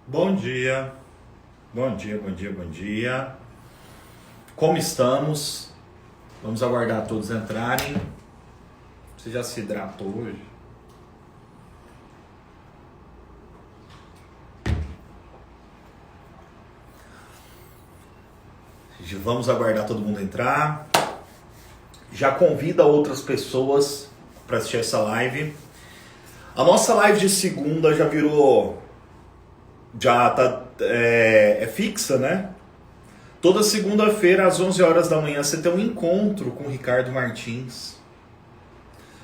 Bom dia, bom dia, bom dia, bom dia. Como estamos? Vamos aguardar todos entrarem. Você já se hidratou hoje? Vamos aguardar todo mundo entrar. Já convida outras pessoas para assistir essa live. A nossa live de segunda já virou... Já tá fixa, né? Toda segunda-feira às 11 horas da manhã você tem um encontro com o Ricardo Martins.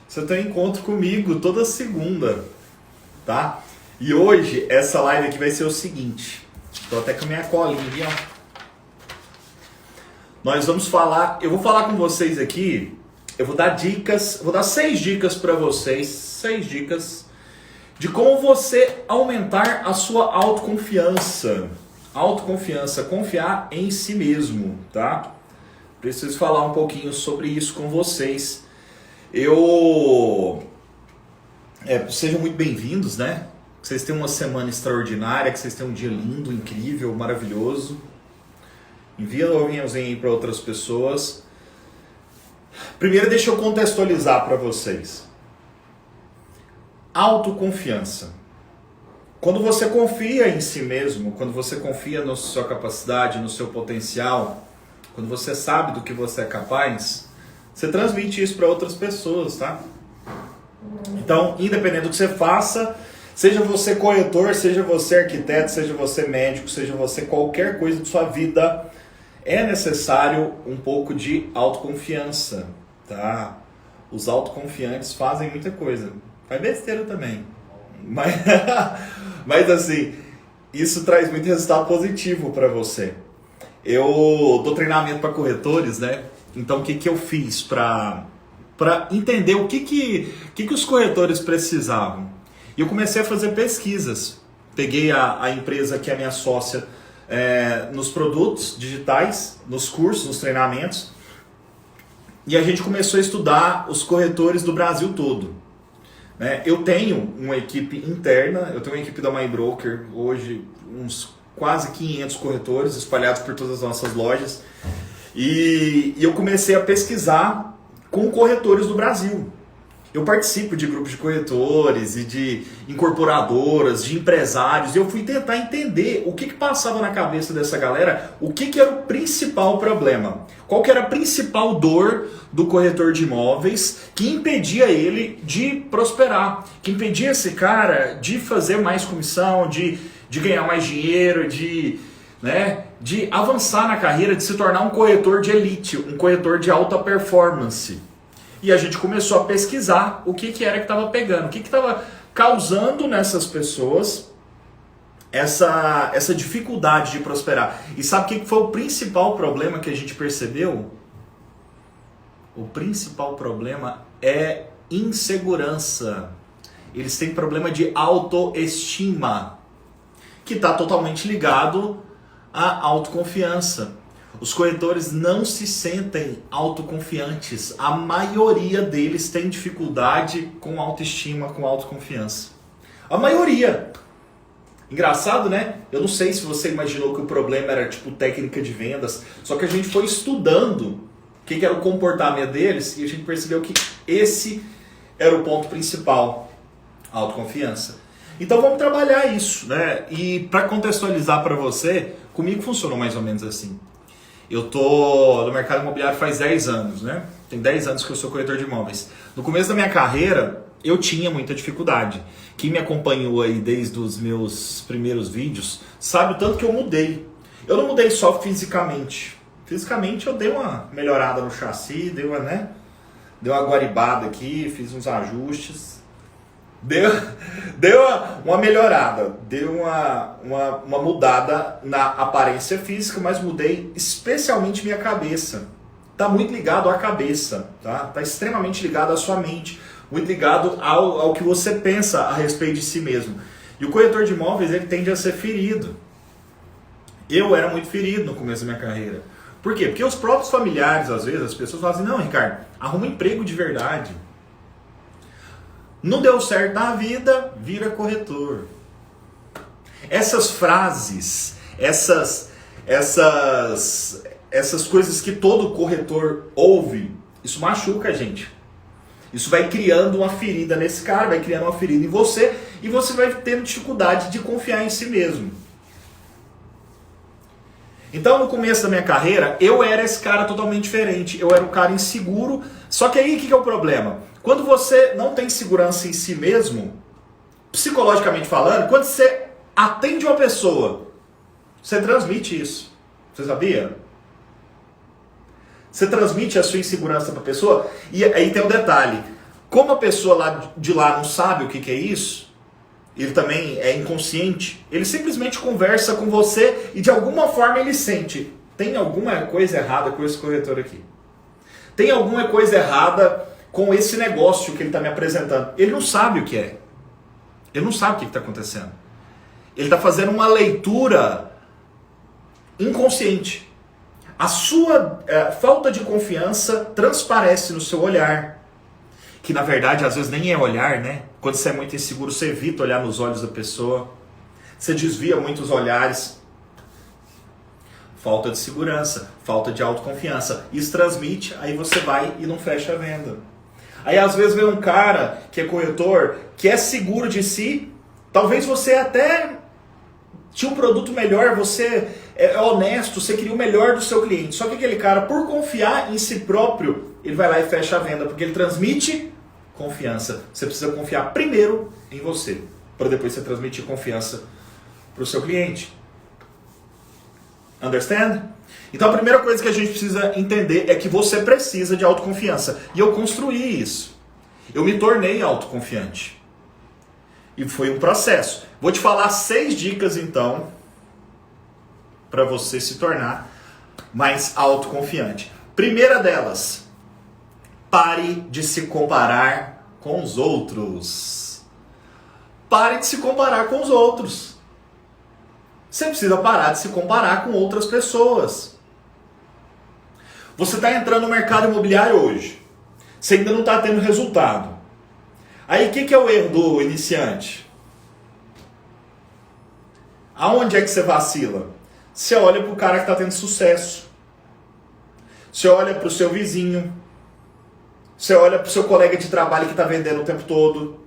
Você tem um encontro comigo toda segunda, tá? E hoje essa live aqui vai ser o seguinte. Tô até com a minha colinha, ó. Nós vamos falar, eu vou falar com vocês aqui, eu vou dar dicas, vou dar 6 dicas para vocês, 6 dicas de como você aumentar a sua autoconfiança. Autoconfiança, confiar em si mesmo, tá? Preciso falar um pouquinho sobre isso com vocês. Sejam muito bem-vindos, né? Que vocês tenham uma semana extraordinária, que vocês tenham um dia lindo, incrível, maravilhoso. Envia um novinhozinho aí para outras pessoas. Primeiro, deixa eu contextualizar para vocês. Autoconfiança. Quando você confia em si mesmo, quando você confia na sua capacidade, no seu potencial, quando você sabe do que você é capaz, você transmite isso para outras pessoas, tá? Então, independente do que você faça, seja você corretor, seja você arquiteto, seja você médico, seja você qualquer coisa de sua vida, é necessário um pouco de autoconfiança, tá? Os autoconfiantes fazem muita coisa. Faz besteira também. Mas assim, isso traz muito resultado positivo para você. Eu dou treinamento para corretores, né? Então o que eu fiz para entender o que os corretores precisavam? E eu comecei a fazer pesquisas. Peguei a empresa que é minha sócia nos produtos digitais, nos cursos, nos treinamentos. E a gente começou a estudar os corretores do Brasil todo. Eu tenho uma equipe interna, eu tenho uma equipe da MyBroker, hoje uns quase 500 corretores espalhados por todas as nossas lojas. E eu comecei a pesquisar com corretores do Brasil. Eu participo de grupos de corretores e de incorporadoras, de empresários, e eu fui tentar entender o que passava na cabeça dessa galera, o que era o principal problema, qual que era a principal dor do corretor de imóveis que impedia ele de prosperar, que impedia esse cara de fazer mais comissão, de ganhar mais dinheiro, de avançar na carreira, de se tornar um corretor de elite, um corretor de alta performance. E a gente começou a pesquisar o que era que estava pegando, o que estava causando nessas pessoas essa dificuldade de prosperar. E sabe o que foi o principal problema que a gente percebeu? O principal problema é insegurança. Eles têm problema de autoestima, que está totalmente ligado à autoconfiança. Os corretores não se sentem autoconfiantes. A maioria deles tem dificuldade com autoestima, com autoconfiança. A maioria. Engraçado, né? Eu não sei se você imaginou que o problema era tipo técnica de vendas, só que a gente foi estudando o que era o comportamento deles e a gente percebeu que esse era o ponto principal, a autoconfiança. Então vamos trabalhar isso, né? E para contextualizar para você, comigo funcionou mais ou menos assim. Eu tô no mercado imobiliário faz 10 anos, né? Tem 10 anos que eu sou corretor de imóveis. No começo da minha carreira, eu tinha muita dificuldade. Quem me acompanhou aí desde os meus primeiros vídeos, sabe o tanto que eu mudei. Eu não mudei só fisicamente. Fisicamente eu dei uma melhorada no chassi, dei uma guaribada aqui, fiz uns ajustes. Deu uma melhorada, deu uma mudada na aparência física, mas mudei especialmente minha cabeça. Tá muito ligado à cabeça, tá? Tá extremamente ligado à sua mente, muito ligado ao que você pensa a respeito de si mesmo. E o corretor de imóveis, ele tende a ser ferido. Eu era muito ferido no começo da minha carreira. Por quê? Porque os próprios familiares, às vezes, as pessoas falam assim, não, Ricardo, arruma um emprego de verdade. Não deu certo na vida, vira corretor. Essas frases, essas coisas que todo corretor ouve, isso machuca a gente. Isso vai criando uma ferida nesse cara, vai criando uma ferida em você, e você vai tendo dificuldade de confiar em si mesmo. Então, no começo da minha carreira, eu era esse cara totalmente diferente. Eu era um cara inseguro. Só que aí, o que é o problema? Quando você não tem segurança em si mesmo, psicologicamente falando, quando você atende uma pessoa, você transmite isso. Você sabia? Você transmite a sua insegurança para a pessoa. E aí tem um detalhe. Como a pessoa lá de lá não sabe o que é isso, ele também é inconsciente, ele simplesmente conversa com você e de alguma forma ele sente, tem alguma coisa errada com esse corretor aqui. Tem alguma coisa errada com esse negócio que ele está me apresentando. Ele não sabe o que é. Ele não sabe o que está acontecendo. Ele está fazendo uma leitura inconsciente. A sua falta de confiança transparece no seu olhar. Que na verdade às vezes nem é olhar, né? Quando você é muito inseguro, você evita olhar nos olhos da pessoa. Você desvia muitos olhares. Falta de segurança, falta de autoconfiança. Isso transmite, aí você vai e não fecha a venda. Aí às vezes vem um cara que é corretor, que é seguro de si. Talvez você até tinha um produto melhor, você é honesto, você queria o melhor do seu cliente. Só que aquele cara, por confiar em si próprio, ele vai lá e fecha a venda, porque ele transmite confiança. Você precisa confiar primeiro em você, para depois você transmitir confiança para o seu cliente. Understand? Então a primeira coisa que a gente precisa entender é que você precisa de autoconfiança. E eu construí isso. Eu me tornei autoconfiante. E foi um processo. Vou te falar 6 dicas então para você se tornar mais autoconfiante. Primeira delas, pare de se comparar com os outros. Pare de se comparar com os outros. Você precisa parar de se comparar com outras pessoas. Você está entrando no mercado imobiliário hoje. Você ainda não está tendo resultado. Aí o que é o erro do iniciante? Aonde é que você vacila? Você olha para o cara que está tendo sucesso. Você olha para o seu vizinho. Você olha para o seu colega de trabalho que está vendendo o tempo todo.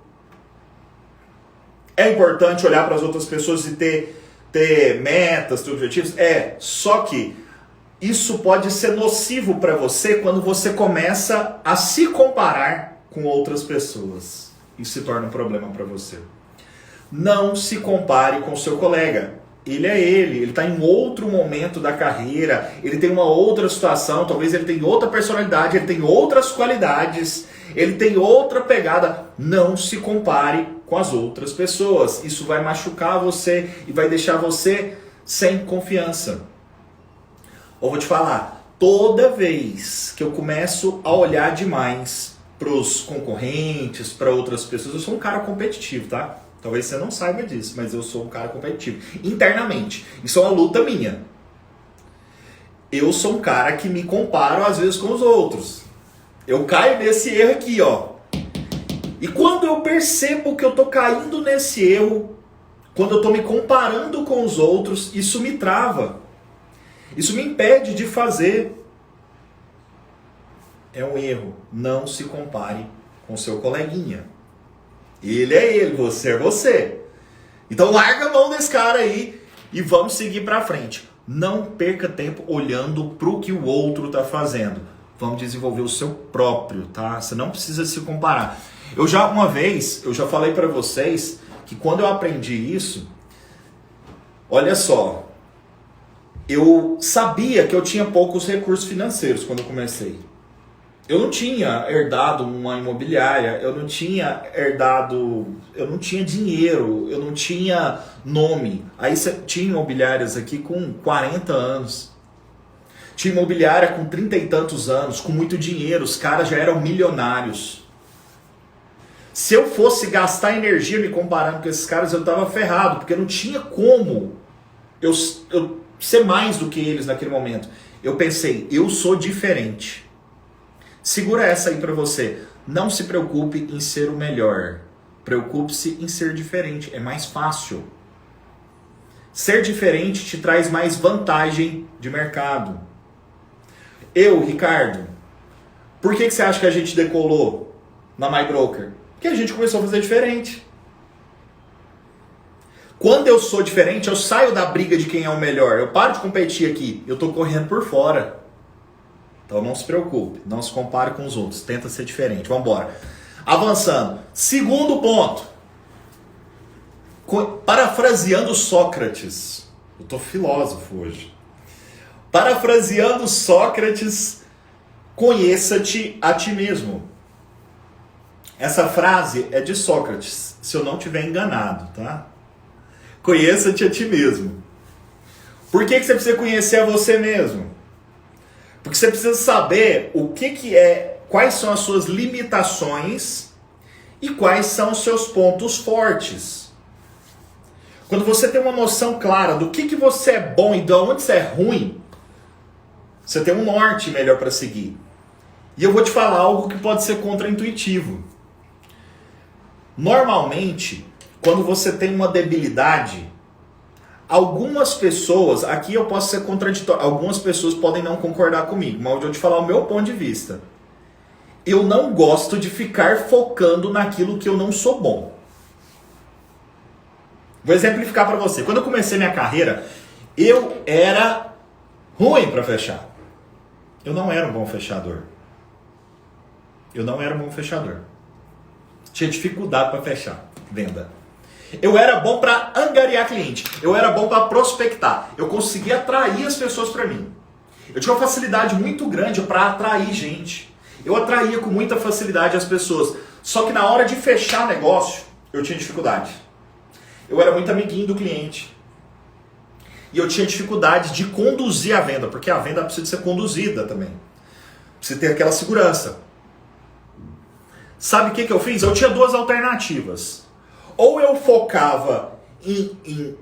É importante olhar para as outras pessoas e ter metas, ter objetivos? Só que isso pode ser nocivo para você quando você começa a se comparar com outras pessoas. Isso se torna um problema para você. Não se compare com o seu colega. Ele está em outro momento da carreira, ele tem uma outra situação, talvez ele tenha outra personalidade, ele tem outras qualidades, ele tem outra pegada. Não se compare com as outras pessoas. Isso vai machucar você e vai deixar você sem confiança. Eu vou te falar, toda vez que eu começo a olhar demais para os concorrentes, para outras pessoas, eu sou um cara competitivo, tá? Talvez você não saiba disso, mas eu sou um cara competitivo. Internamente. Isso é uma luta minha. Eu sou um cara que me comparo às vezes com os outros. Eu caio nesse erro aqui, ó. E quando eu percebo que eu tô caindo nesse erro, quando eu tô me comparando com os outros, isso me trava. Isso me impede de fazer. É um erro. Não se compare com seu coleguinha. Ele é ele, você é você. Então larga a mão desse cara aí e vamos seguir pra frente. Não perca tempo olhando pro que o outro tá fazendo. Vamos desenvolver o seu próprio, tá? Você não precisa se comparar. Uma vez, eu já falei pra vocês que quando eu aprendi isso, olha só, eu sabia que eu tinha poucos recursos financeiros quando eu comecei. Eu não tinha herdado uma imobiliária, eu não tinha dinheiro, eu não tinha nome. Aí tinha imobiliárias aqui com 40 anos. Tinha imobiliária com 30 e tantos anos, com muito dinheiro, os caras já eram milionários. Se eu fosse gastar energia me comparando com esses caras, eu tava ferrado, porque não tinha como eu ser mais do que eles naquele momento. Eu pensei, eu sou diferente. Segura essa aí pra você. Não se preocupe em ser o melhor. Preocupe-se em ser diferente. É mais fácil. Ser diferente te traz mais vantagem de mercado. Eu, Ricardo, por que você acha que a gente decolou na MyBroker? Porque a gente começou a fazer diferente. Quando eu sou diferente, eu saio da briga de quem é o melhor. Eu paro de competir aqui. Eu estou correndo por fora. Então não se preocupe. Não se compare com os outros. Tenta ser diferente. Vamos embora. Avançando. Segundo ponto. Parafraseando Sócrates. Eu estou filósofo hoje. Parafraseando Sócrates, conheça-te a ti mesmo. Essa frase é de Sócrates, se eu não estiver enganado, tá? Conheça-te a ti mesmo. Por que você precisa conhecer a você mesmo? Porque você precisa saber o que é, quais são as suas limitações e quais são os seus pontos fortes. Quando você tem uma noção clara do que você é bom e de onde você é ruim, você tem um norte melhor para seguir. E eu vou te falar algo que pode ser contraintuitivo. Normalmente, quando você tem uma debilidade, algumas pessoas, aqui eu posso ser contraditório, algumas pessoas podem não concordar comigo, mas eu vou te falar o meu ponto de vista. Eu não gosto de ficar focando naquilo que eu não sou bom. Vou exemplificar para você. Quando eu comecei minha carreira, eu era ruim para fechar. Eu não era um bom fechador. Tinha dificuldade para fechar venda. Eu era bom para angariar cliente. Eu era bom para prospectar. Eu conseguia atrair as pessoas para mim. Eu tinha uma facilidade muito grande para atrair gente. Eu atraía com muita facilidade as pessoas. Só que na hora de fechar negócio, eu tinha dificuldade. Eu era muito amiguinho do cliente. E eu tinha dificuldade de conduzir a venda, porque a venda precisa ser conduzida também. Precisa ter aquela segurança. Sabe o que eu fiz? Eu tinha duas alternativas. Ou eu focava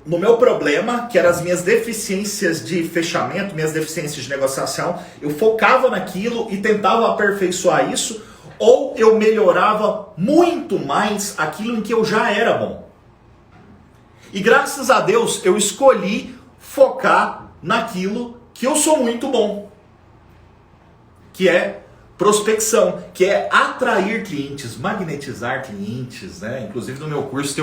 no meu problema, que eram as minhas deficiências de fechamento, minhas deficiências de negociação. Eu focava naquilo e tentava aperfeiçoar isso. Ou eu melhorava muito mais aquilo em que eu já era bom. E graças a Deus eu escolhi focar naquilo que eu sou muito bom. Que é prospecção, que é atrair clientes, magnetizar clientes, né? Inclusive no meu curso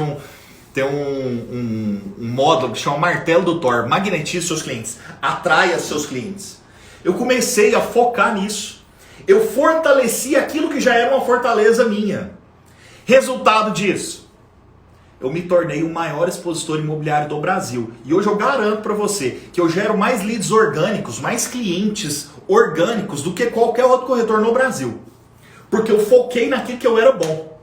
tem um módulo que chama Martelo do Thor, magnetize seus clientes, atraia seus clientes. Eu comecei a focar nisso. Eu fortaleci aquilo que já era uma fortaleza minha. Resultado disso, eu me tornei o maior expositor imobiliário do Brasil. E hoje eu garanto para você que eu gero mais leads orgânicos, mais clientes orgânicos do que qualquer outro corretor no Brasil. Porque eu foquei naquilo que eu era bom.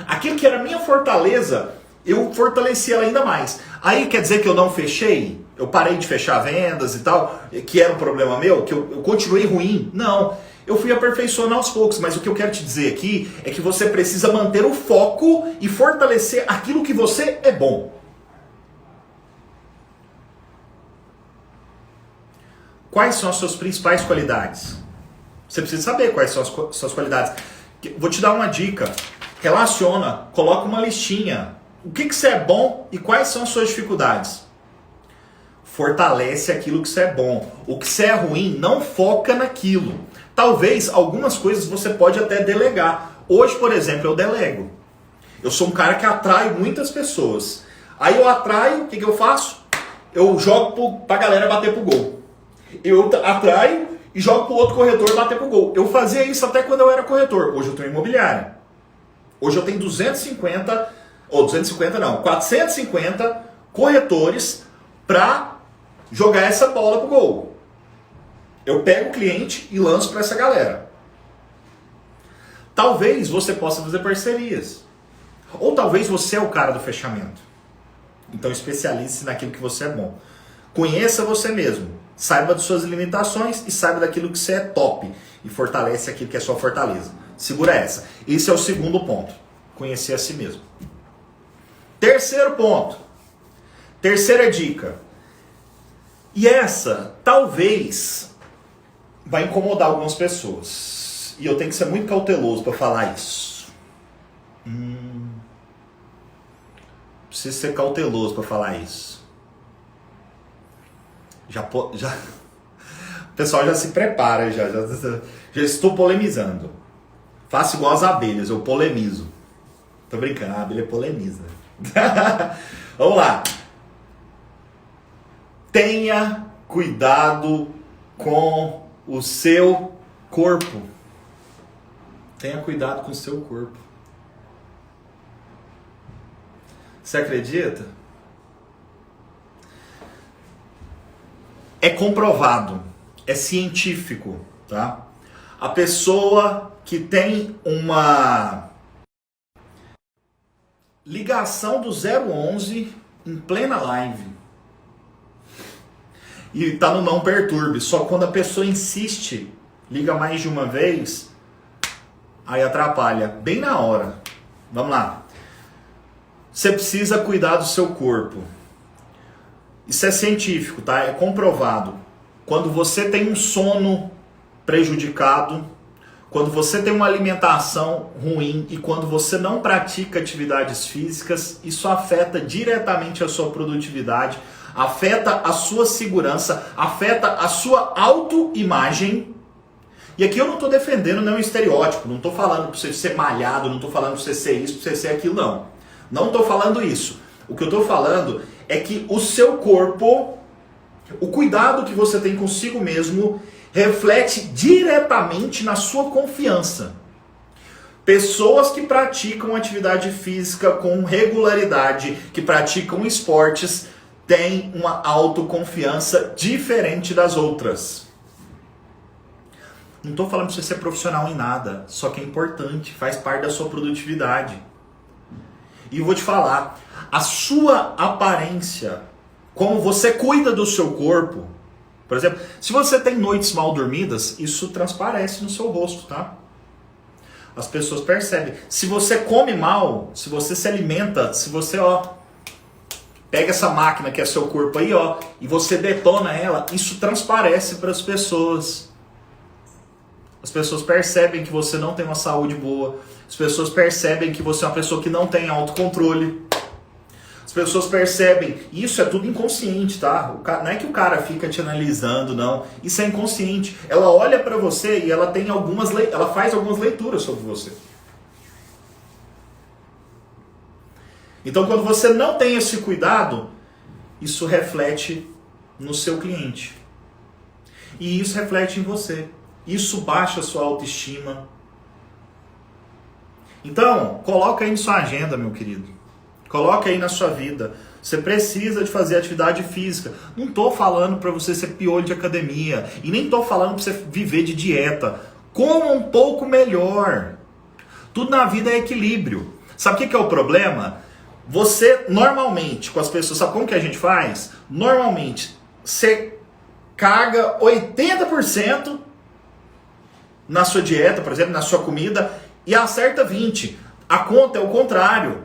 Aquilo que era minha fortaleza, eu fortaleci ela ainda mais. Aí quer dizer que eu não fechei? Eu parei de fechar vendas e tal, que era um problema meu, que eu continuei ruim? Não. Eu fui aperfeiçoando aos poucos, mas o que eu quero te dizer aqui é que você precisa manter o foco e fortalecer aquilo que você é bom. Quais são as suas principais qualidades? Você precisa saber quais são as suas qualidades. Vou te dar uma dica. Relaciona, coloca uma listinha. O que você é bom e quais são as suas dificuldades? Fortalece aquilo que você é bom. O que você é ruim, não foca naquilo. Talvez algumas coisas você pode até delegar. Hoje, por exemplo, eu delego. Eu sou um cara que atrai muitas pessoas. Aí eu atraio, o que eu faço? Eu jogo pra galera bater pro gol. Eu atraio e jogo pro outro corretor bater pro gol. Eu fazia isso até quando eu era corretor. Hoje eu tenho imobiliária. Hoje eu tenho 450 corretores para jogar essa bola pro gol. Eu pego o cliente e lanço para essa galera. Talvez você possa fazer parcerias. Ou talvez você é o cara do fechamento. Então especialize-se naquilo que você é bom. Conheça você mesmo. Saiba das suas limitações e saiba daquilo que você é top. E fortalece aquilo que é sua fortaleza. Segura essa. Esse é o segundo ponto. Conhecer a si mesmo. Terceiro ponto. Terceira dica. E essa, talvez, vai incomodar algumas pessoas. E eu tenho que ser muito cauteloso para falar isso. Preciso ser cauteloso para falar isso. já o pessoal já se prepara, já estou polemizando. Faço igual as abelhas, eu polemizo. Tô brincando, a abelha polemiza. Vamos lá. Tenha cuidado com o seu corpo. Tenha cuidado com o seu corpo. Você acredita? É comprovado, é científico, tá? A pessoa que tem uma ligação do 011 em plena live e tá no não perturbe, só quando a pessoa insiste, liga mais de uma vez, aí atrapalha, bem na hora. Vamos lá. Você precisa cuidar do seu corpo. Isso é científico, tá? É comprovado. Quando você tem um sono prejudicado, quando você tem uma alimentação ruim e quando você não pratica atividades físicas, isso afeta diretamente a sua produtividade, afeta a sua segurança, afeta a sua autoimagem. E aqui eu não estou defendendo nenhum estereótipo, não estou falando para você ser malhado, não estou falando para você ser isso, para você ser aquilo, não. Não estou falando isso. O que eu estou falando é que o seu corpo, o cuidado que você tem consigo mesmo, reflete diretamente na sua confiança. Pessoas que praticam atividade física com regularidade, que praticam esportes, têm uma autoconfiança diferente das outras. Não estou falando para você ser profissional em nada, só que é importante, faz parte da sua produtividade. E eu vou te falar, a sua aparência, como você cuida do seu corpo, por exemplo, se você tem noites mal dormidas, isso transparece no seu rosto, tá? As pessoas percebem. Se você come mal, se você se alimenta, se você, pega essa máquina que é seu corpo aí, e você detona ela, isso transparece para as pessoas. As pessoas percebem que você não tem uma saúde boa. As pessoas percebem que você é uma pessoa que não tem autocontrole. As pessoas percebem. Isso é tudo inconsciente, tá? Não é que o cara fica te analisando, não. Isso é inconsciente. Ela olha pra você e ela tem ela faz algumas leituras sobre você. Então, quando você não tem esse cuidado, isso reflete no seu cliente. E isso reflete em você. Isso baixa a sua autoestima. Então, coloca aí na sua agenda, meu querido. Coloca aí na sua vida. Você precisa de fazer atividade física. Não estou falando para você ser piolho de academia. E nem estou falando para você viver de dieta. Coma um pouco melhor. Tudo na vida é equilíbrio. Sabe o que é o problema? Você, normalmente, com as pessoas, sabe como que a gente faz? Normalmente, você caga 80% na sua dieta, por exemplo, na sua comida, e acerta 20%. A conta é o contrário.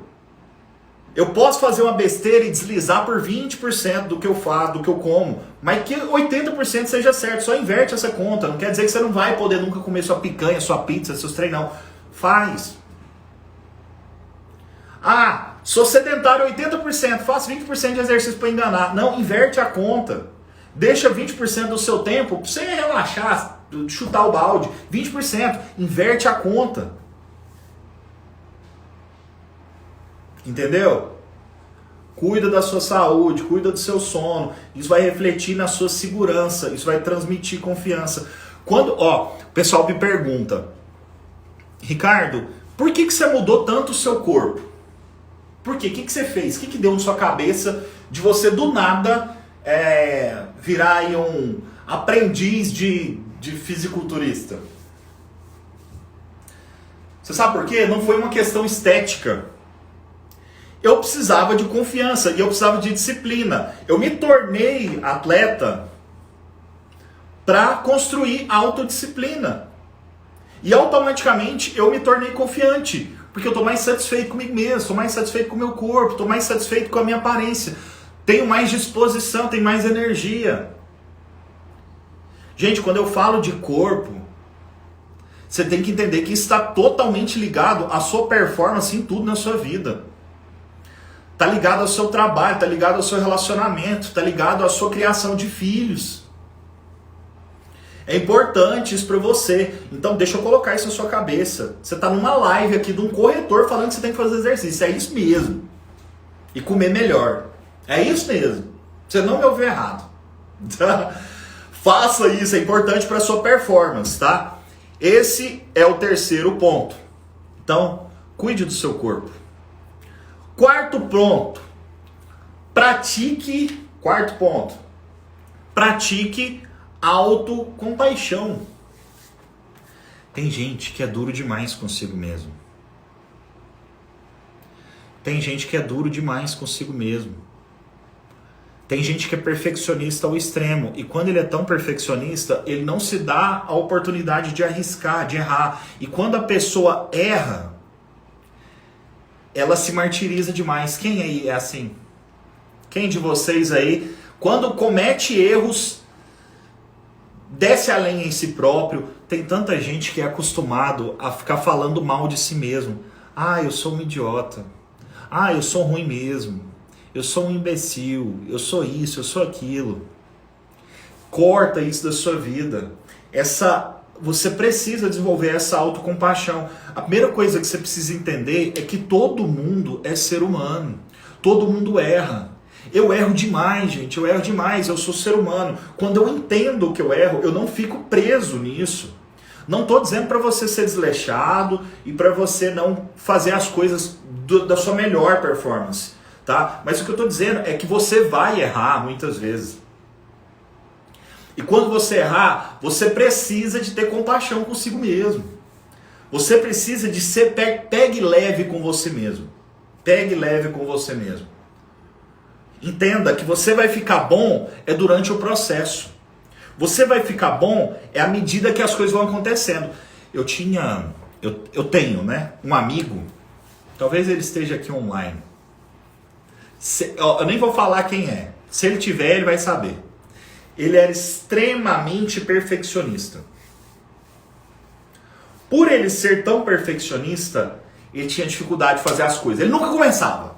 Eu posso fazer uma besteira e deslizar por 20% do que eu faço, do que eu como, mas que 80% seja certo. Só inverte essa conta. Não quer dizer que você não vai poder nunca comer sua picanha, sua pizza, seus trem, não. Faz. Sou sedentário 80%, faço 20% de exercício para enganar. Não, inverte a conta. Deixa 20% do seu tempo para você relaxar, chutar o balde. 20%, inverte a conta. Entendeu? Cuida da sua saúde, cuida do seu sono. Isso vai refletir na sua segurança, isso vai transmitir confiança. Quando, o pessoal me pergunta, Ricardo, por que você mudou tanto o seu corpo? Por quê? O que você fez? O que deu na sua cabeça de você do nada virar aí um aprendiz de fisiculturista? Você sabe por quê? Não foi uma questão estética. Eu precisava de confiança e eu precisava de disciplina. Eu me tornei atleta para construir autodisciplina. E automaticamente eu me tornei confiante. Porque eu estou mais satisfeito comigo mesmo, estou mais satisfeito com o meu corpo, estou mais satisfeito com a minha aparência. Tenho mais disposição, tenho mais energia. Gente, quando eu falo de corpo, você tem que entender que isso está totalmente ligado à sua performance em tudo na sua vida. tá ligado ao seu trabalho, tá ligado ao seu relacionamento, tá ligado à sua criação de filhos. É importante isso para você. Então deixa eu colocar isso na sua cabeça. Você tá numa live aqui de um corretor falando que você tem que fazer exercício. É isso mesmo. E comer melhor. É isso mesmo. Você não me ouviu errado. Tá? Faça isso, é importante para sua performance, tá? Esse é o terceiro ponto. Então, cuide do seu corpo. Quarto ponto. Quarto ponto. Pratique autocompaixão. Tem gente que é duro demais consigo mesmo. Tem gente que é duro demais consigo mesmo. Tem gente que é perfeccionista ao extremo. E quando ele é tão perfeccionista, ele não se dá a oportunidade de arriscar, de errar. E quando a pessoa erra, ela se martiriza demais. Quem aí é assim? Quem de vocês aí, quando comete erros, desce a lenha em si próprio? Tem tanta gente que é acostumado a ficar falando mal de si mesmo. Ah, eu sou um idiota. Ah, eu sou ruim mesmo. Eu sou um imbecil. Eu sou isso, eu sou aquilo. Corta isso da sua vida. Você precisa desenvolver essa autocompaixão. A primeira coisa que você precisa entender é que todo mundo é ser humano. Todo mundo erra. Eu erro demais, gente. Eu erro demais. Eu sou ser humano. Quando eu entendo que eu erro, eu não fico preso nisso. Não estou dizendo para você ser desleixado e para você não fazer as coisas da sua melhor performance, tá? Mas o que eu estou dizendo é que você vai errar muitas vezes. E quando você errar, você precisa de ter compaixão consigo mesmo. Você precisa de ser pegue leve com você mesmo. Pegue leve com você mesmo. Entenda que você vai ficar bom é durante o processo. Você vai ficar bom é à medida que as coisas vão acontecendo. Eu tenho, né, um amigo, talvez ele esteja aqui online. Eu nem vou falar quem é. Se ele tiver, ele vai saber. Ele era extremamente perfeccionista. Por ele ser tão perfeccionista, ele tinha dificuldade de fazer as coisas. Ele nunca começava.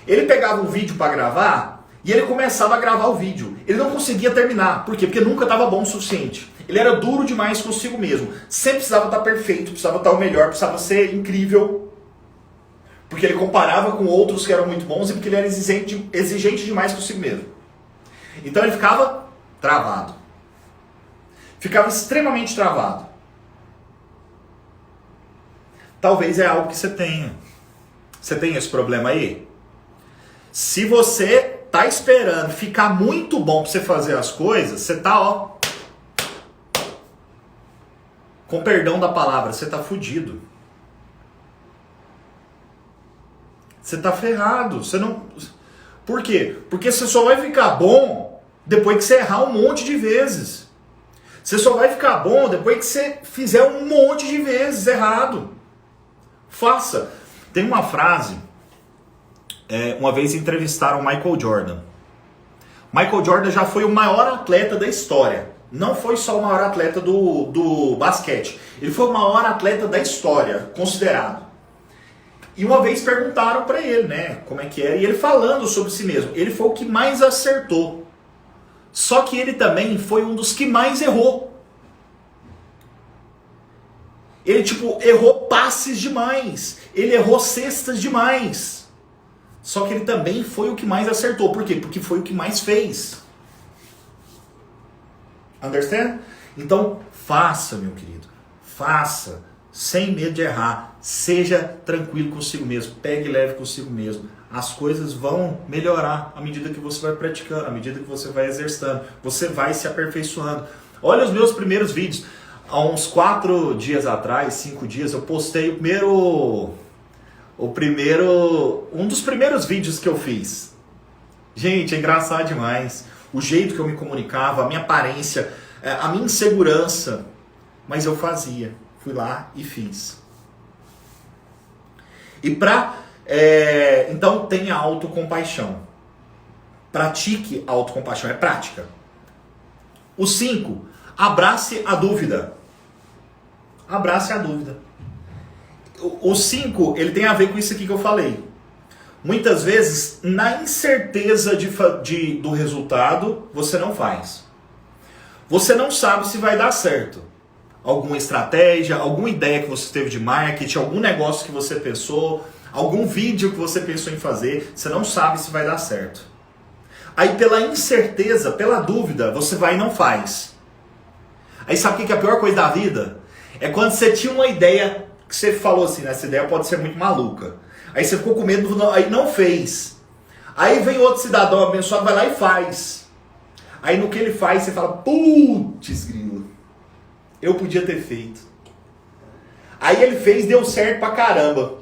Ele pegava um vídeo para gravar e ele começava a gravar o vídeo. Ele não conseguia terminar. Por quê? Porque nunca estava bom o suficiente. Ele era duro demais consigo mesmo. Sempre precisava estar perfeito, precisava estar o melhor, precisava ser incrível. Porque ele comparava com outros que eram muito bons e porque ele era exigente demais consigo mesmo. Então ele ficava travado. Ficava extremamente travado. Talvez é algo que você tenha. Você tem esse problema aí? Se você tá esperando ficar muito bom pra você fazer as coisas, você tá, com perdão da palavra, você tá fudido. Você tá ferrado. Você não... Por quê? Porque você só vai ficar bom depois que você errar um monte de vezes. Você só vai ficar bom depois que você fizer um monte de vezes errado. Faça. Tem uma frase, uma vez entrevistaram o Michael Jordan. Michael Jordan já foi o maior atleta da história. Não foi só o maior atleta do basquete. Ele foi o maior atleta da história, considerado. E uma vez perguntaram para ele, né, como é que era, e ele falando sobre si mesmo. Ele foi o que mais acertou. Só que ele também foi um dos que mais errou. Ele, errou passes demais. Ele errou cestas demais. Só que ele também foi o que mais acertou. Por quê? Porque foi o que mais fez. Understand? Então, faça, meu querido. Faça. Sem medo de errar. Seja tranquilo consigo mesmo. Pegue leve consigo mesmo. As coisas vão melhorar à medida que você vai praticando, à medida que você vai exercitando. Você vai se aperfeiçoando. Olha os meus primeiros vídeos. Há uns 4 dias atrás, 5 dias, eu postei um dos primeiros vídeos que eu fiz. Gente, é engraçado demais. O jeito que eu me comunicava, a minha aparência, a minha insegurança. Mas eu fazia. Fui lá e fiz. Então tenha autocompaixão. Pratique autocompaixão. É prática. O 5. Abrace a dúvida. Abrace a dúvida. O 5, ele tem a ver com isso aqui que eu falei. Muitas vezes, na incerteza do resultado, você não faz. Você não sabe se vai dar certo. Alguma estratégia, alguma ideia que você teve de marketing, algum negócio que você pensou, algum vídeo que você pensou em fazer, você não sabe se vai dar certo. Aí pela incerteza, pela dúvida, você vai e não faz. Aí sabe o que é a pior coisa da vida? É quando você tinha uma ideia que você falou assim, essa ideia pode ser muito maluca. Aí você ficou com medo, aí não fez. Aí vem outro cidadão abençoado, vai lá e faz. Aí no que ele faz, você fala, putz, grilo, eu podia ter feito. Aí ele fez, deu certo pra caramba.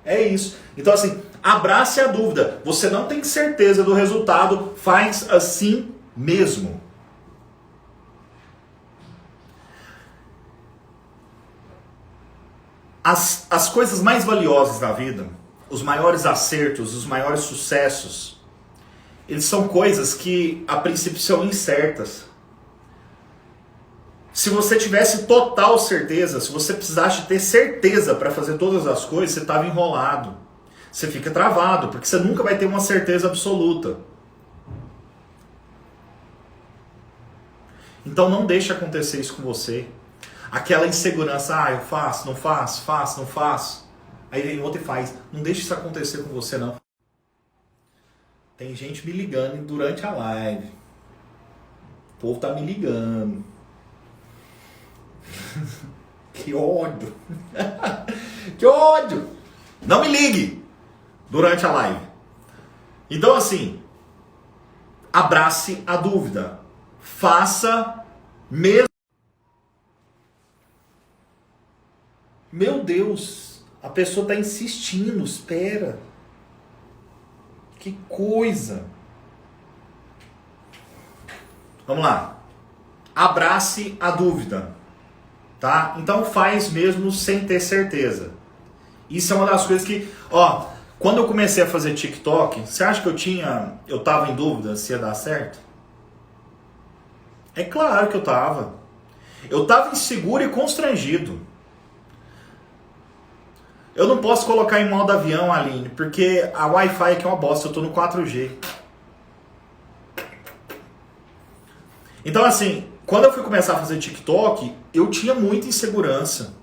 É isso. Então assim, abrace a dúvida. Você não tem certeza do resultado, faz assim mesmo. As coisas mais valiosas da vida, os maiores acertos, os maiores sucessos, eles são coisas que a princípio são incertas. Se você tivesse total certeza, se você precisasse ter certeza para fazer todas as coisas, você estava enrolado. Você fica travado, porque você nunca vai ter uma certeza absoluta. Então não deixe acontecer isso com você. Aquela insegurança, eu faço, não faço, faço, não faço. Aí vem outro e faz. Não deixe isso acontecer com você, não. Tem gente me ligando durante a live. O povo tá me ligando. Que ódio. Que ódio. Não me ligue durante a live. Então assim, abrace a dúvida. Faça mesmo. Meu Deus, a pessoa está insistindo, espera. Que coisa. Vamos lá. Abrace a dúvida, tá? Então faz mesmo sem ter certeza. Isso é uma das coisas que, quando eu comecei a fazer TikTok, você acha que eu tava em dúvida se ia dar certo? É claro que eu tava. Eu tava inseguro e constrangido. Eu não posso colocar em modo avião, Aline, porque a Wi-Fi aqui é uma bosta, eu tô no 4G. Então assim, quando eu fui começar a fazer TikTok, eu tinha muita insegurança.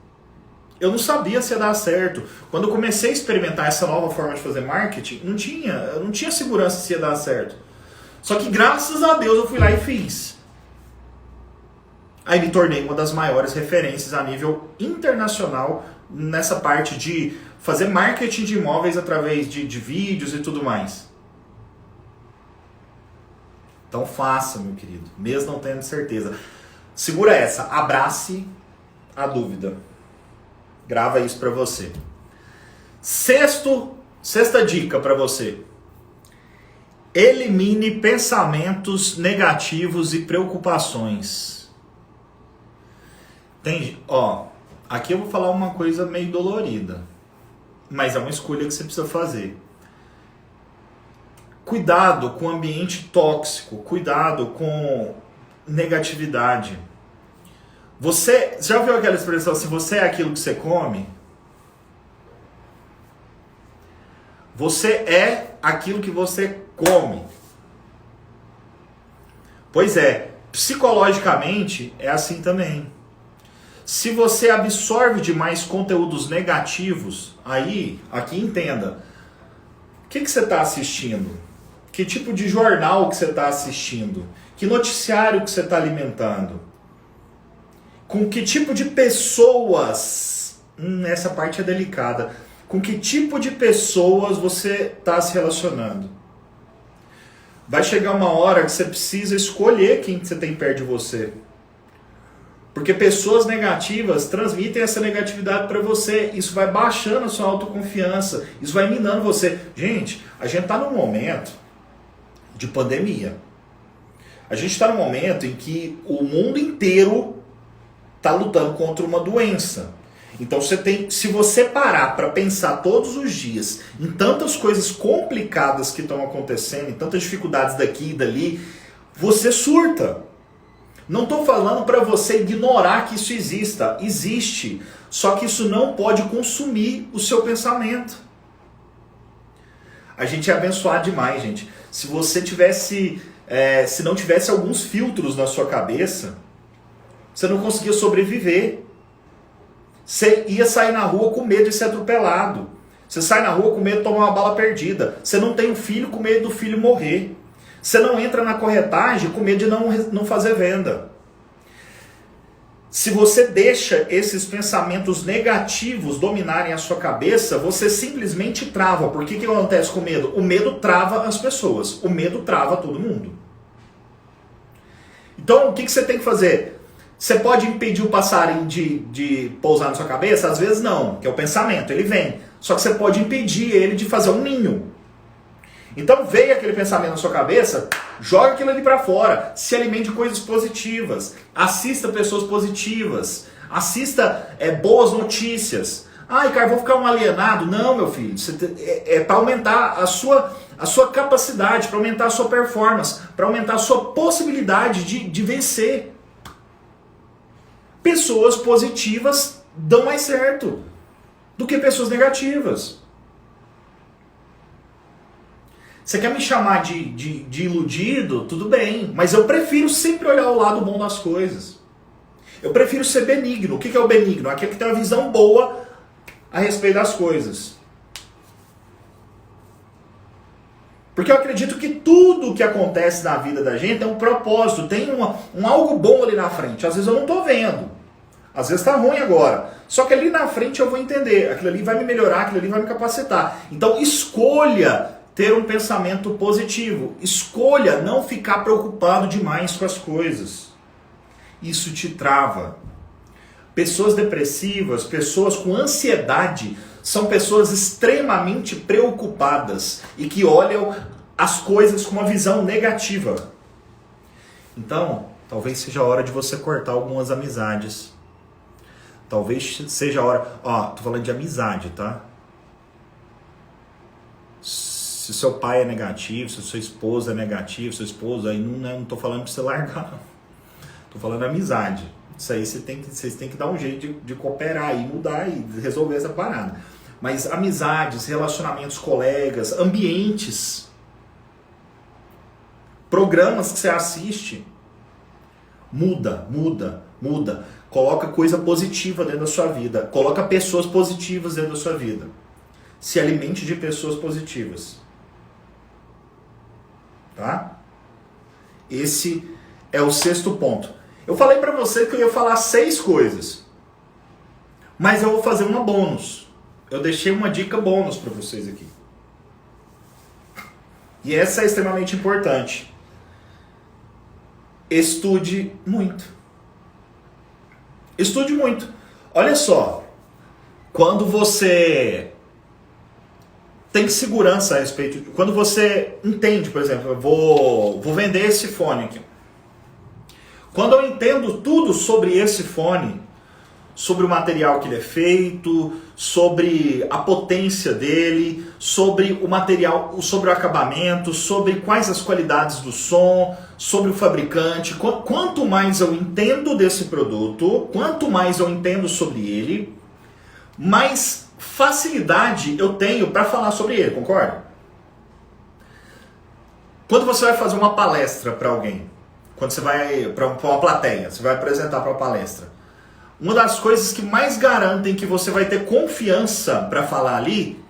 Eu não sabia se ia dar certo. Quando eu comecei a experimentar essa nova forma de fazer marketing, eu não tinha segurança se ia dar certo. Só que graças a Deus eu fui lá e fiz. Aí me tornei uma das maiores referências a nível internacional nessa parte de fazer marketing de imóveis através de vídeos e tudo mais. Então faça, meu querido, mesmo não tendo certeza. Segura essa, abrace a dúvida. Grava isso para você. Sexta dica para você. Elimine pensamentos negativos e preocupações. Entende? Aqui eu vou falar uma coisa meio dolorida, mas é uma escolha que você precisa fazer. Cuidado com o ambiente tóxico, cuidado com negatividade. Você já ouviu aquela expressão, se você é aquilo que você come? Você é aquilo que você come. Pois é, psicologicamente é assim também. Se você absorve demais conteúdos negativos, aqui entenda, o que você está assistindo? Que tipo de jornal que você está assistindo? Que noticiário que você está alimentando? Com que tipo de pessoas? Essa parte é delicada. Com que tipo de pessoas você está se relacionando? Vai chegar uma hora que você precisa escolher quem você tem perto de você. Porque pessoas negativas transmitem essa negatividade para você. Isso vai baixando a sua autoconfiança. Isso vai minando você. Gente, a gente está num momento de pandemia. A gente está num momento em que o mundo inteiro está lutando contra uma doença. Então se você parar para pensar todos os dias em tantas coisas complicadas que estão acontecendo, em tantas dificuldades daqui e dali, você surta. Não estou falando para você ignorar que isso exista. Existe. Só que isso não pode consumir o seu pensamento. A gente é abençoado demais, gente. Se você tivesse, se não tivesse alguns filtros na sua cabeça, você não conseguia sobreviver. Você ia sair na rua com medo de ser atropelado. Você sai na rua com medo de tomar uma bala perdida. Você não tem um filho com medo do filho morrer. Você não entra na corretagem com medo de não fazer venda. Se você deixa esses pensamentos negativos dominarem a sua cabeça, você simplesmente trava. Por que acontece com o medo? O medo trava as pessoas. O medo trava todo mundo. Então, o que você tem que fazer? Você pode impedir o passarinho de pousar na sua cabeça? Às vezes não, que é o pensamento, ele vem. Só que você pode impedir ele de fazer um ninho. Então veio aquele pensamento na sua cabeça, joga aquilo ali para fora, se alimente de coisas positivas, assista pessoas positivas, assista boas notícias. Ai, cara, vou ficar um alienado. Não, meu filho, é para aumentar a sua capacidade, para aumentar a sua performance, para aumentar a sua possibilidade de vencer. Pessoas positivas dão mais certo do que pessoas negativas. Você quer me chamar de iludido? Tudo bem, mas eu prefiro sempre olhar o lado bom das coisas. Eu prefiro ser benigno. O que é o benigno? Aquele que tem uma visão boa a respeito das coisas. Porque eu acredito que tudo que acontece na vida da gente tem um propósito, tem um algo bom ali na frente. Às vezes eu não estou vendo. Às vezes está ruim agora. Só que ali na frente eu vou entender. Aquilo ali vai me melhorar, aquilo ali vai me capacitar. Então escolha ter um pensamento positivo. Escolha não ficar preocupado demais com as coisas. Isso te trava. Pessoas depressivas, pessoas com ansiedade, são pessoas extremamente preocupadas e que olham as coisas com uma visão negativa. Então, talvez seja a hora de você cortar algumas amizades. Talvez seja a hora... tô falando de amizade, tá? Se seu pai é negativo, se sua esposa é negativa, seu esposo, aí não tô falando pra você largar, não. Tô falando de amizade. Isso aí vocês têm que dar um jeito de cooperar e mudar e resolver essa parada. Mas amizades, relacionamentos, colegas, ambientes, programas que você assiste, muda. Coloca coisa positiva dentro da sua vida. Coloca pessoas positivas dentro da sua vida. Se alimente de pessoas positivas. Tá? Esse é o 6º ponto. Eu falei pra você que eu ia falar 6 coisas. Mas eu vou fazer uma bônus. Eu deixei uma dica bônus pra vocês aqui. E essa é extremamente importante. Estude muito. Estude muito. Olha só. Quando você tem segurança a respeito... Quando você entende, por exemplo, eu vou vender esse fone aqui. Quando eu entendo tudo sobre esse fone, sobre o material que ele é feito, sobre a potência dele, sobre o material, sobre o acabamento, sobre quais as qualidades do som, sobre o fabricante, quanto mais eu entendo desse produto, quanto mais eu entendo sobre ele, mais facilidade eu tenho para falar sobre ele, concorda? Quando você vai fazer uma palestra para alguém, quando você vai para uma plateia, você vai apresentar para uma palestra, uma das coisas que mais garantem que você vai ter confiança para falar ali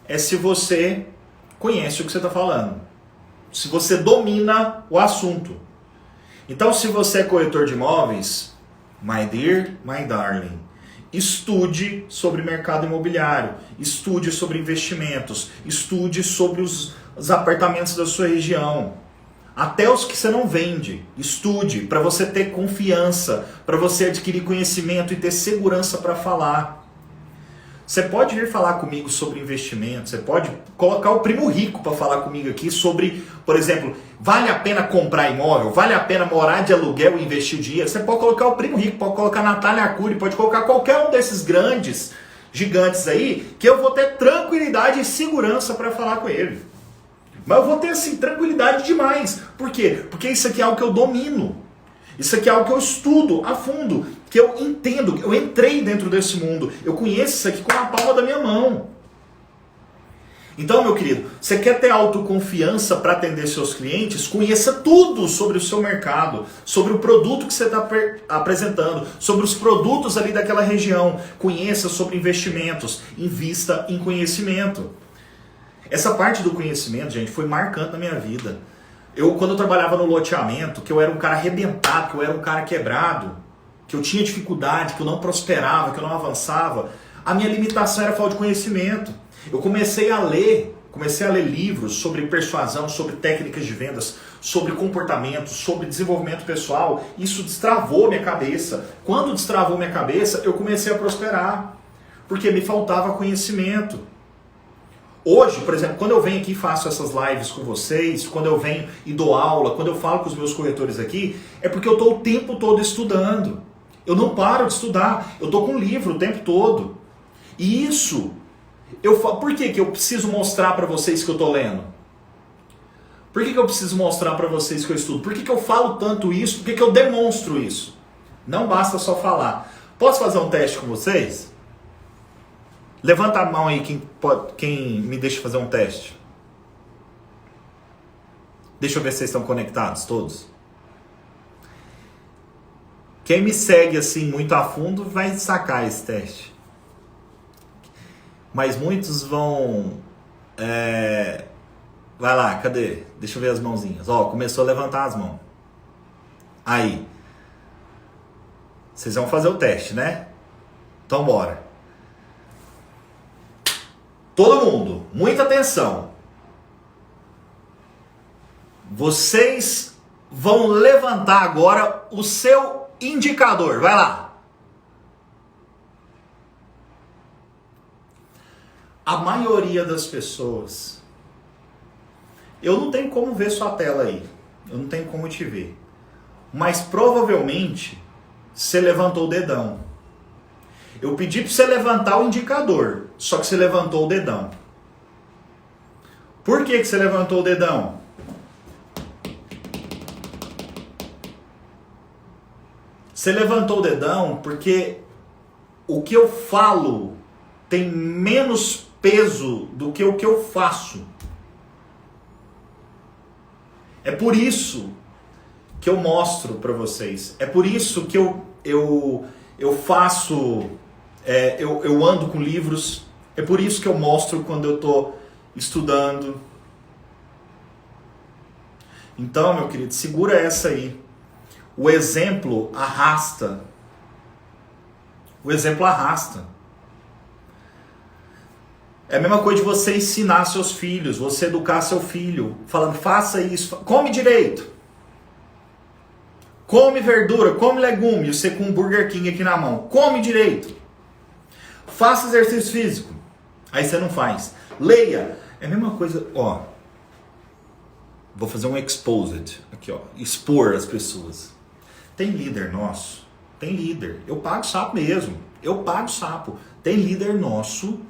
é se você conhece o que você está falando, se você domina o assunto. Então, se você é corretor de imóveis, my dear, my darling, estude sobre mercado imobiliário, estude sobre investimentos, estude sobre os apartamentos da sua região. Até os que você não vende, estude para você ter confiança, para você adquirir conhecimento e ter segurança para falar. Você pode vir falar comigo sobre investimento, você pode colocar o primo rico para falar comigo aqui sobre, por exemplo, vale a pena comprar imóvel, vale a pena morar de aluguel e investir o dinheiro. Você pode colocar o primo rico, pode colocar a Natália Arcuri, pode colocar qualquer um desses grandes gigantes aí, que eu vou ter tranquilidade e segurança para falar com ele. Mas eu vou ter, assim, tranquilidade demais. Por quê? Porque isso aqui é algo que eu domino. Isso aqui é algo que eu estudo a fundo, que eu entendo, eu entrei dentro desse mundo, eu conheço isso aqui com a palma da minha mão. Então, meu querido, você quer ter autoconfiança para atender seus clientes? Conheça tudo sobre o seu mercado, sobre o produto que você está apresentando, sobre os produtos ali daquela região. Conheça sobre investimentos, invista em conhecimento. Essa parte do conhecimento, gente, foi marcante na minha vida. Quando eu trabalhava no loteamento, que eu era um cara arrebentado, que eu era um cara quebrado, que eu tinha dificuldade, que eu não prosperava, que eu não avançava, a minha limitação era a falta de conhecimento. Eu comecei a ler livros sobre persuasão, sobre técnicas de vendas, sobre comportamento, sobre desenvolvimento pessoal. Isso destravou minha cabeça. Quando destravou minha cabeça, eu comecei a prosperar, porque me faltava conhecimento. Hoje, por exemplo, quando eu venho aqui e faço essas lives com vocês, quando eu venho e dou aula, quando eu falo com os meus corretores aqui, é porque eu estou o tempo todo estudando. Eu não paro de estudar, eu estou com um livro o tempo todo. E isso, por que eu preciso mostrar para vocês que eu estou lendo? Por que eu preciso mostrar para vocês que eu estudo? Por que eu falo tanto isso? Por que eu demonstro isso? Não basta só falar. Posso fazer um teste com vocês? Levanta a mão aí quem me deixa fazer um teste. Deixa eu ver se vocês estão conectados todos. Quem me segue assim muito a fundo vai sacar esse teste. Mas muitos vão... Vai lá, cadê? Deixa eu ver as mãozinhas. Ó, começou a levantar as mãos. Aí. Vocês vão fazer o teste, né? Então bora. Todo mundo, muita atenção. Vocês vão levantar agora o seu indicador. Vai lá. A maioria das pessoas... Eu não tenho como ver sua tela aí. Eu não tenho como te ver. Mas provavelmente você levantou o dedão. Eu pedi para você levantar o indicador, só que você levantou o dedão. Por que você levantou o dedão? Você levantou o dedão porque o que eu falo tem menos peso do que o que eu faço. É por isso que eu mostro para vocês. É por isso que eu faço... eu ando com livros, é por isso que eu mostro quando eu estou estudando. Então, meu querido, segura essa aí. O exemplo arrasta. O exemplo arrasta. É a mesma coisa de você ensinar seus filhos, você educar seu filho, falando, faça isso, come direito. Come verdura, come legume, você com um Burger King aqui na mão, come direito. Faça exercício físico. Aí você não faz. Leia. É a mesma coisa, ó. Vou fazer um exposed aqui, ó. Expor as pessoas. Tem líder nosso. Tem líder. Eu pago sapo mesmo. Eu pago sapo. Tem líder nosso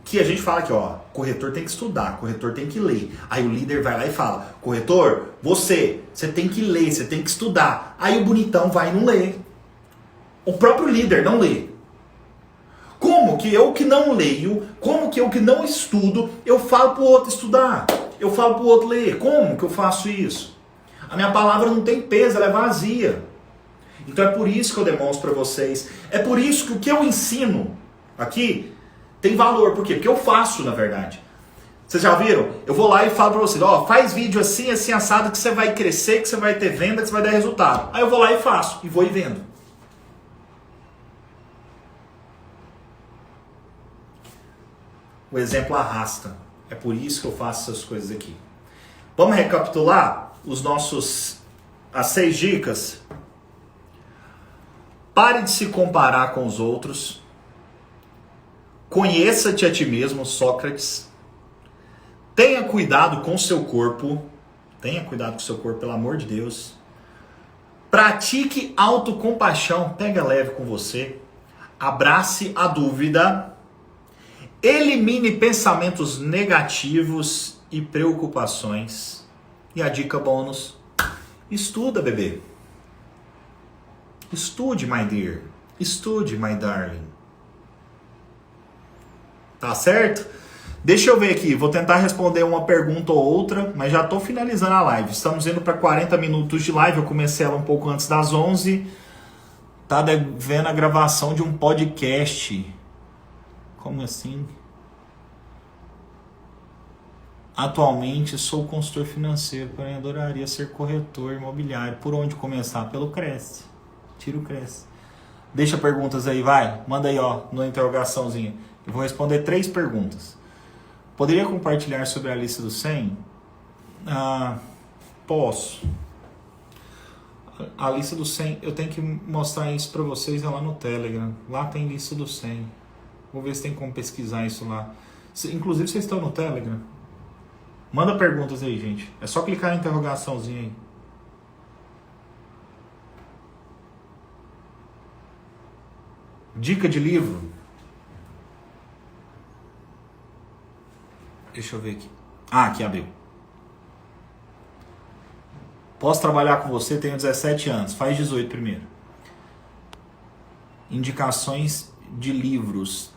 que a gente fala aqui, ó. Corretor tem que estudar. Corretor tem que ler. Aí o líder vai lá e fala, corretor, você tem que ler, você tem que estudar. Aí o bonitão vai e não lê. O próprio líder não lê. Como que eu que não leio, como que eu que não estudo, eu falo pro outro estudar, eu falo pro outro ler? Como que eu faço isso? A minha palavra não tem peso, ela é vazia. Então é por isso que eu demonstro para vocês. É por isso que o que eu ensino aqui tem valor. Por quê? Porque eu faço, na verdade. Vocês já viram? Eu vou lá e falo para vocês, ó, faz vídeo assim, assim, assado, que você vai crescer, que você vai ter venda, que você vai dar resultado. Aí eu vou lá e faço, e vou e vendo. O exemplo arrasta. É por isso que eu faço essas coisas aqui. Vamos recapitular as 6 dicas? Pare de se comparar com os outros. Conheça-te a ti mesmo, Sócrates. Tenha cuidado com o seu corpo. Tenha cuidado com o seu corpo, pelo amor de Deus. Pratique autocompaixão. Pega leve com você. Abrace a dúvida. Elimine pensamentos negativos e preocupações. E a dica bônus: estuda, bebê. Estude, my dear. Estude, my darling. Tá certo? Deixa eu ver aqui, vou tentar responder uma pergunta ou outra, mas já estou finalizando a live. Estamos indo para 40 minutos de live, eu comecei ela um pouco antes das 11. Tá devendo a gravação de um podcast. Como assim? Atualmente sou consultor financeiro, porém adoraria ser corretor imobiliário. Por onde começar? Pelo Cresce. Tira o Cresce. Deixa perguntas aí, vai. Manda aí, ó, na interrogaçãozinha. Eu vou responder 3 perguntas. Poderia compartilhar sobre a lista dos 100? Posso. A lista dos 100, eu tenho que mostrar isso para vocês lá no Telegram. Lá tem lista dos 100. Vou ver se tem como pesquisar isso lá. Inclusive, vocês estão no Telegram? Manda perguntas aí, gente. É só clicar na interrogaçãozinha aí. Dica de livro. Deixa eu ver aqui. Aqui abriu. Posso trabalhar com você? Tenho 17 anos. Faz 18 primeiro. Indicações de livros.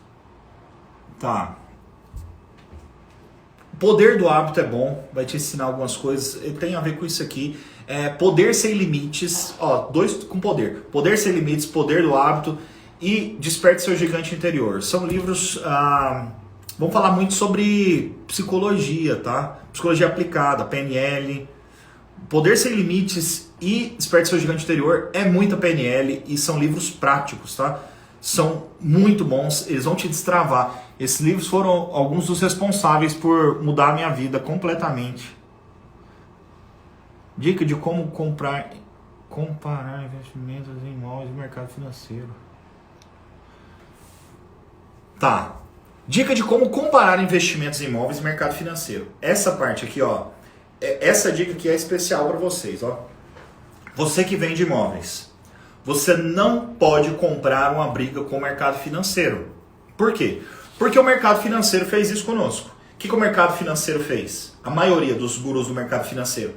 Tá. Poder do Hábito é bom. Vai te ensinar algumas coisas. Tem a ver com isso aqui. Poder Sem Limites. Ó, 2 com poder. Poder Sem Limites, Poder do Hábito e Desperte Seu Gigante Interior. São livros... vamos falar muito sobre psicologia, tá? Psicologia aplicada, PNL. Poder Sem Limites e Desperte Seu Gigante Interior é muita PNL e são livros práticos, tá? São muito bons, eles vão te destravar. Esses livros foram alguns dos responsáveis por mudar a minha vida completamente. Dica de como comparar investimentos em imóveis e mercado financeiro. Tá. Dica de como comparar investimentos em imóveis e mercado financeiro. Essa parte aqui, ó. Essa dica aqui é especial para vocês, ó. Você que vende imóveis. Você não pode comprar uma briga com o mercado financeiro. Por quê? Porque o mercado financeiro fez isso conosco. O que o mercado financeiro fez? A maioria dos gurus do mercado financeiro.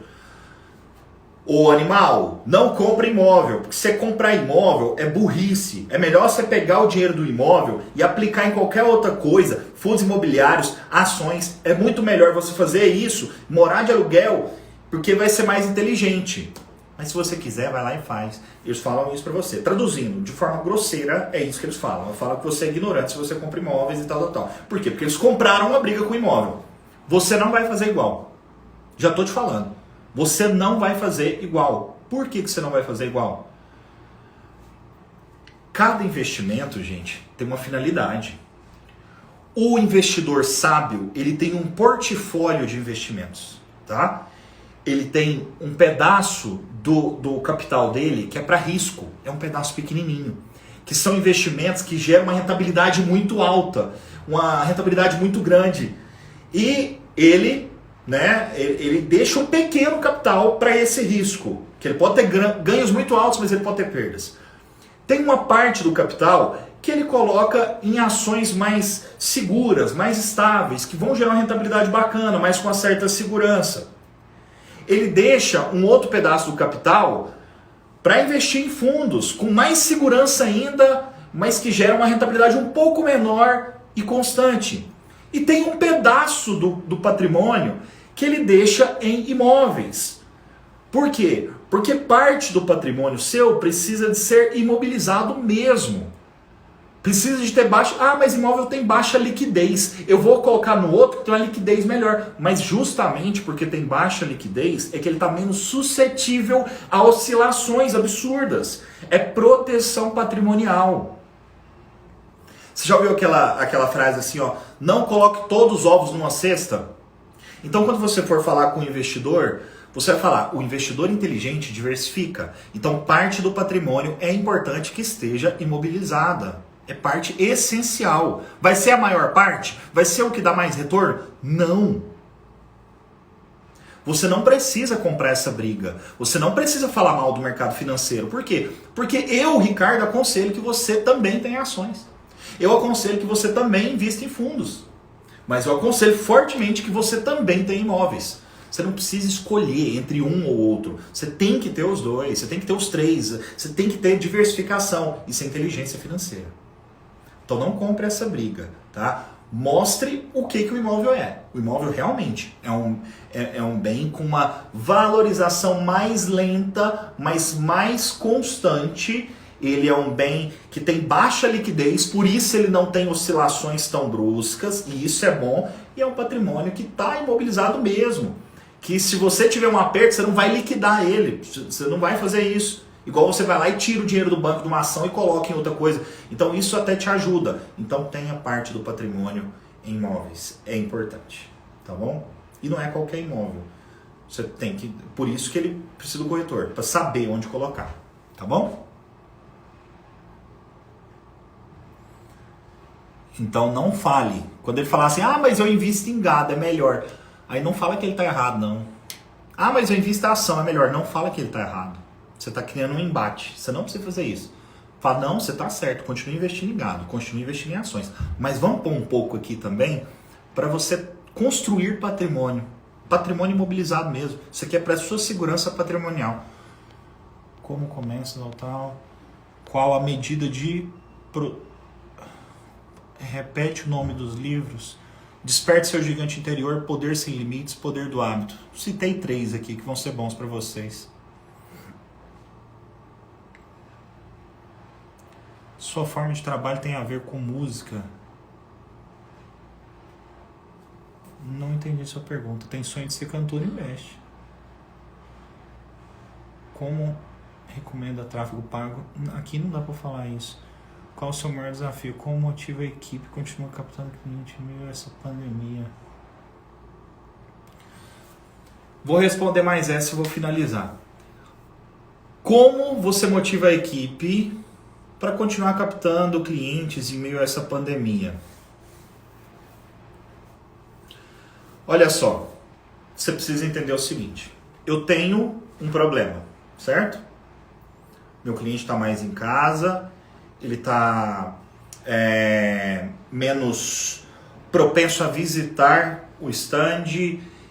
Ô animal, não compra imóvel, porque você comprar imóvel é burrice. É melhor você pegar o dinheiro do imóvel e aplicar em qualquer outra coisa, fundos imobiliários, ações. É muito melhor você fazer isso, morar de aluguel, porque vai ser mais inteligente. Mas se você quiser, vai lá e faz. Eles falam isso pra você. Traduzindo, de forma grosseira, é isso que eles falam. Eles falam que você é ignorante se você compra imóveis e tal. Por quê? Porque eles compraram uma briga com o imóvel. Você não vai fazer igual. Já tô te falando. Você não vai fazer igual. Por que você não vai fazer igual? Cada investimento, gente, tem uma finalidade. O investidor sábio, ele tem um portfólio de investimentos, tá? Ele tem um pedaço do capital dele que é para risco. É um pedaço pequenininho. Que são investimentos que geram uma rentabilidade muito alta. Uma rentabilidade muito grande. E ele deixa um pequeno capital para esse risco. Que ele pode ter ganhos muito altos, mas ele pode ter perdas. Tem uma parte do capital que ele coloca em ações mais seguras, mais estáveis, que vão gerar uma rentabilidade bacana, mas com uma certa segurança. Ele deixa um outro pedaço do capital para investir em fundos com mais segurança ainda, mas que gera uma rentabilidade um pouco menor e constante. E tem um pedaço do patrimônio que ele deixa em imóveis. Por quê? Porque parte do patrimônio seu precisa de ser imobilizado mesmo. Precisa de ter baixa... mas imóvel tem baixa liquidez. Eu vou colocar no outro que tem uma liquidez melhor. Mas justamente porque tem baixa liquidez é que ele está menos suscetível a oscilações absurdas. É proteção patrimonial. Você já ouviu aquela frase assim, ó? Não coloque todos os ovos numa cesta? Então quando você for falar com o investidor, você vai falar, o investidor inteligente diversifica. Então parte do patrimônio é importante que esteja imobilizada. É parte essencial. Vai ser a maior parte? Vai ser o que dá mais retorno? Não. Você não precisa comprar essa briga. Você não precisa falar mal do mercado financeiro. Por quê? Porque eu, Ricardo, aconselho que você também tenha ações. Eu aconselho que você também invista em fundos. Mas eu aconselho fortemente que você também tenha imóveis. Você não precisa escolher entre um ou outro. Você tem que ter os dois, você tem que ter os três, você tem que ter diversificação. Isso é inteligência financeira. Então não compre essa briga, tá? Mostre o que o imóvel é. O imóvel realmente é um bem com uma valorização mais lenta, mas mais constante. Ele é um bem que tem baixa liquidez, por isso ele não tem oscilações tão bruscas, e isso é bom. E é um patrimônio que está imobilizado mesmo. Que se você tiver um aperto, você não vai liquidar ele, você não vai fazer isso. Igual você vai lá e tira o dinheiro do banco de uma ação e coloca em outra coisa. Então isso até te ajuda. Então tenha parte do patrimônio em imóveis. É importante. Tá bom? E não é qualquer imóvel. Você tem que. Por isso que ele precisa do corretor, para saber onde colocar. Tá bom? Então não fale. Quando ele falar assim, mas eu invisto em gado, é melhor. Aí não fala que ele está errado, não. Mas eu invisto em ação, é melhor. Não fala que ele está errado. Você está criando um embate. Você não precisa fazer isso. Fala, não, você está certo. Continue investindo em gado, continue investindo em ações. Mas vamos pôr um pouco aqui também para você construir patrimônio. Patrimônio imobilizado mesmo. Isso aqui é para a sua segurança patrimonial. Como começa no tal? Qual a medida de... Repete o nome dos livros. Desperte seu gigante interior, Poder Sem Limites, Poder do Hábito. Citei 3 aqui que vão ser bons para vocês. Sua forma de trabalho tem a ver com música? Não entendi sua pergunta. Tem sonho de ser cantor e mexe. Como recomenda tráfego pago? Aqui não dá para falar isso. Qual o seu maior desafio? Como motiva a equipe e continua captando cliente em meio a essa pandemia? Vou responder mais essa e vou finalizar. Como você motiva a equipe para continuar captando clientes em meio a essa pandemia? Olha só, você precisa entender o seguinte. Eu tenho um problema, certo? Meu cliente está mais em casa, ele está menos propenso a visitar o stand,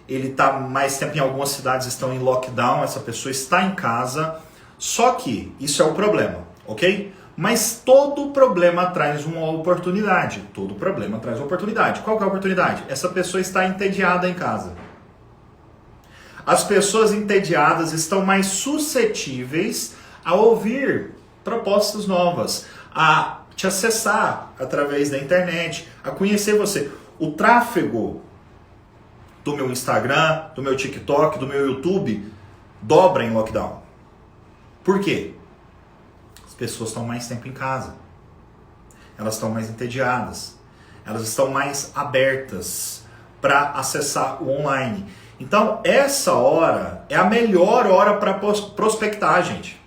ele está mais tempo, em algumas cidades estão em lockdown, essa pessoa está em casa, só que isso é o problema, ok? Mas todo problema traz uma oportunidade, todo problema traz uma oportunidade. Qual que é a oportunidade? Essa pessoa está entediada em casa. As pessoas entediadas estão mais suscetíveis a ouvir propostas novas, a te acessar através da internet, a conhecer você. O tráfego do meu Instagram, do meu TikTok, do meu YouTube dobra em lockdown. Por quê? As pessoas estão mais tempo em casa. Elas estão mais entediadas. Elas estão mais abertas para acessar o online. Então, essa hora é a melhor hora para prospectar, gente.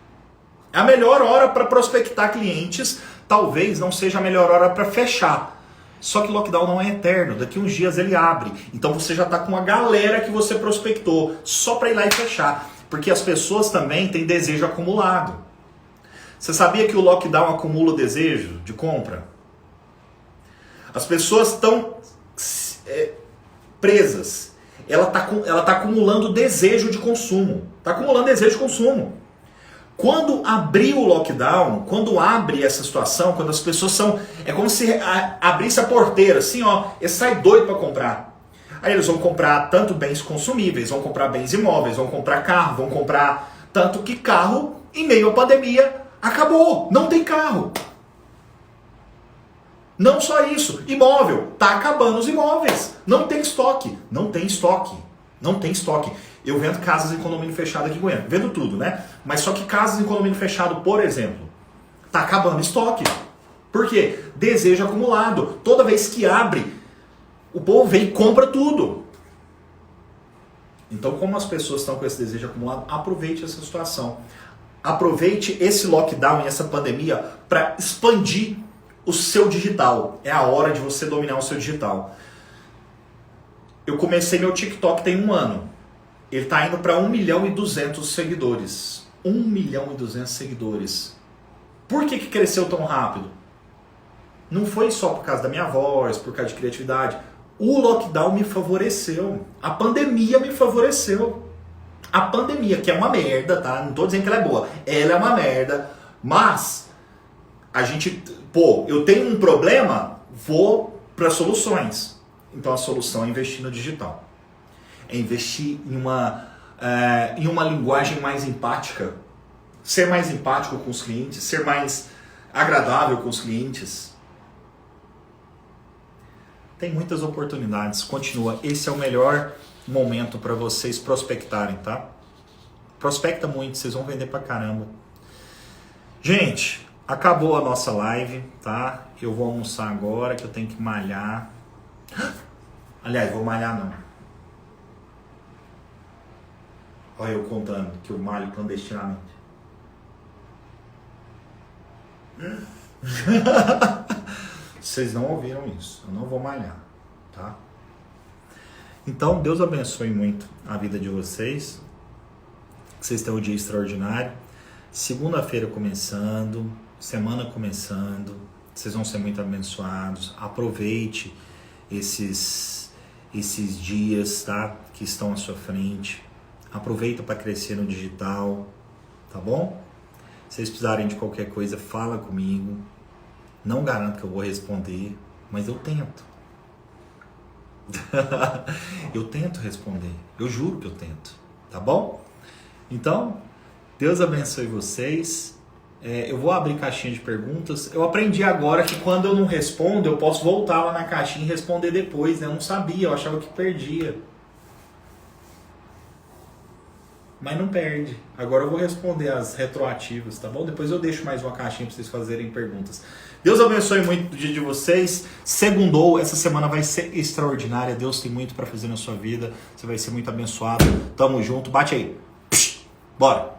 É a melhor hora para prospectar clientes, talvez não seja a melhor hora para fechar. Só que o lockdown não é eterno, daqui uns dias ele abre. Então você já está com uma galera que você prospectou, só para ir lá e fechar. Porque as pessoas também têm desejo acumulado. Você sabia que o lockdown acumula o desejo de compra? As pessoas estão presas. Ela tá acumulando desejo de consumo. Está acumulando desejo de consumo. Quando abrir o lockdown, quando abre essa situação, quando as pessoas são... É como se abrisse a porteira, assim, ó, e sai doido para comprar. Aí eles vão comprar tanto bens consumíveis, vão comprar bens imóveis, vão comprar carro, vão comprar... Tanto que carro, em meio à pandemia, acabou. Não tem carro. Não só isso. Imóvel. Tá acabando os imóveis. Não tem estoque. Não tem estoque. Não tem estoque. Eu vendo casas em condomínio fechado aqui em Goiânia. Vendo tudo, né? Mas só que casas em condomínio fechado, por exemplo, tá acabando estoque. Por quê? Desejo acumulado. Toda vez que abre, o povo vem e compra tudo. Então, como as pessoas estão com esse desejo acumulado, aproveite essa situação. Aproveite esse lockdown e essa pandemia para expandir o seu digital. É a hora de você dominar o seu digital. Eu comecei meu TikTok tem 1 ano. Ele está indo para 1.200.000 seguidores. 1.200.000 seguidores. Por que cresceu tão rápido? Não foi só por causa da minha voz, por causa de criatividade. O lockdown me favoreceu. A pandemia me favoreceu. A pandemia, que é uma merda, tá? Não tô dizendo que ela é boa. Ela é uma merda. Mas, a gente... Pô, eu tenho um problema, vou para soluções. Então, a solução é investir no digital. É investir em uma linguagem mais empática. Ser mais empático com os clientes. Ser mais agradável com os clientes. Tem muitas oportunidades. Continua. Esse é o melhor momento para vocês prospectarem, tá? Prospecta muito, vocês vão vender pra caramba. Gente, acabou a nossa live, tá? Eu vou almoçar agora, que eu tenho que malhar. Aliás, vou malhar não. Olha eu contando que eu malho clandestinamente. Vocês não ouviram isso. Eu não vou malhar, tá? Então, Deus abençoe muito a vida de vocês. Que vocês tenham um dia extraordinário. Segunda-feira começando, semana começando. Vocês vão ser muito abençoados. Aproveite esses dias, tá? Que estão à sua frente. Aproveita para crescer no digital, tá bom? Se vocês precisarem de qualquer coisa, fala comigo. Não garanto que eu vou responder, mas eu tento. Eu tento responder. Eu juro que eu tento. Tá bom? Então, Deus abençoe vocês. Eu vou abrir caixinha de perguntas. Eu aprendi agora que quando eu não respondo, eu posso voltar lá na caixinha e responder depois, né? Eu não sabia, eu achava que perdia. Mas não perde. Agora eu vou responder as retroativas, tá bom? Depois eu deixo mais uma caixinha para vocês fazerem perguntas. Deus abençoe muito o dia de vocês. Segundou, essa semana vai ser extraordinária. Deus tem muito para fazer na sua vida. Você vai ser muito abençoado. Tamo junto. Bate aí. Bora.